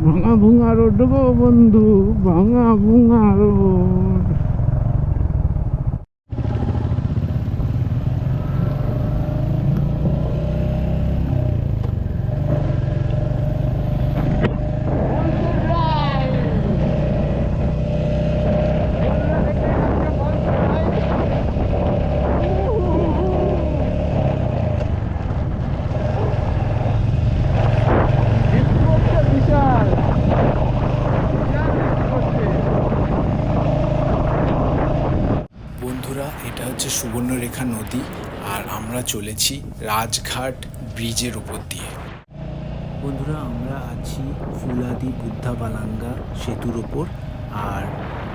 ভাঙা ভুঙা road go বন্ধু, ভাঙা ভুঙা রোড। বন্ধুরা, এটা হচ্ছে সুবর্ণরেখা নদী, আর আমরা চলেছি রাজঘাট ব্রিজের উপর দিয়ে। বন্ধুরা, আমরা আছি ফুলাদি বুদ্ধা পালাঙ্গা সেতুর ওপর, আর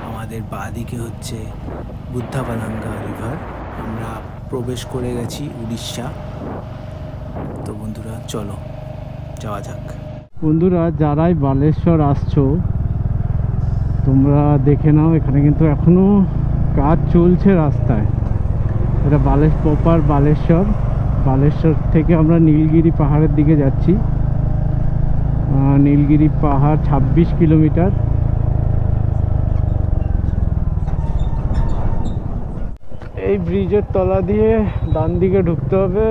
আমাদের বাঁদিকে হচ্ছে বুদ্ধা পালাঙ্গা রিভার। আমরা প্রবেশ করে গেছি উড়িষ্যা। তো বন্ধুরা, চলো যাওয়া যাক। বন্ধুরা, যারাই বালেশ্বর আসছো তোমরা দেখে নাও, এখানে কিন্তু এখনো কাজ চলছে রাস্তায়। এটা প্রপার বালেশ্বর। বালেশ্বর থেকে আমরা নীলগিরি পাহাড়ের দিকে যাচ্ছি। নীলগিরি পাহাড় 26 কিলোমিটার। এই ব্রিজের তলা দিয়ে ডান দিকে ঢুকতে হবে,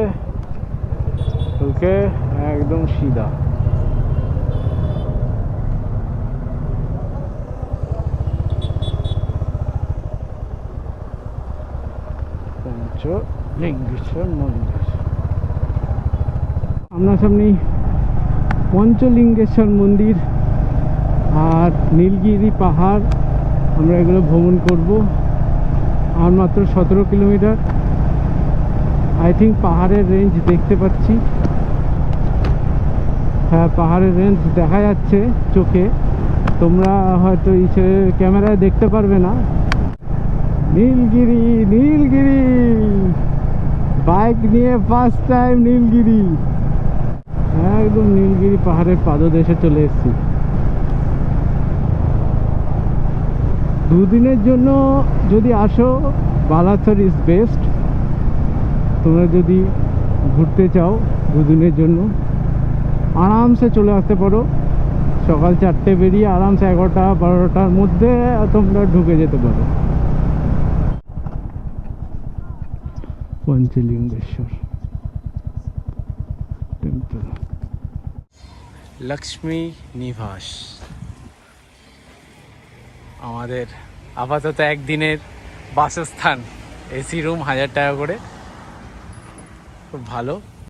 ঢুকে একদম সিধা। পঞ্চলিঙ্গেশ্বর মন্দির, সামনাসামনি পঞ্চলিঙ্গেশ্বর মন্দির আর নীলগিরি পাহাড়, আমরা এগুলো ভ্রমণ করব। আর মাত্র 17 কিলোমিটার। আই থিঙ্ক পাহাড়ের রেঞ্জ দেখতে পাচ্ছি। হ্যাঁ, পাহাড়ের রেঞ্জ দেখা যাচ্ছে চোখে, তোমরা হয়তো ক্যামেরায় দেখতে পারবে না। নীলগিরি, নীলগিরি, বাইক নিয়ে ফার্স্ট টাইম নীলগিরি। একদম নীলগিরি পাহাড়ের পাদদেশে চলে এসেছি। দুদিনের জন্য যদি আসো, বালাসোর ইজ বেস্ট। তোমরা যদি ঘুরতে চাও দুদিনের জন্য, আরামসে চলে আসতে পারো। সকাল 4টে বেরিয়ে আরামসে 11টা 12টার মধ্যে তোমরা ঢুকে যেতে পারো। পঞ্চলিঙ্গেশ্বর টেম্পল, লক্ষ্মী নিবাস আমাদের আপাতত একদিনের বাসস্থান। এসি রুম 1000 টাকা করে, খুব ভালো।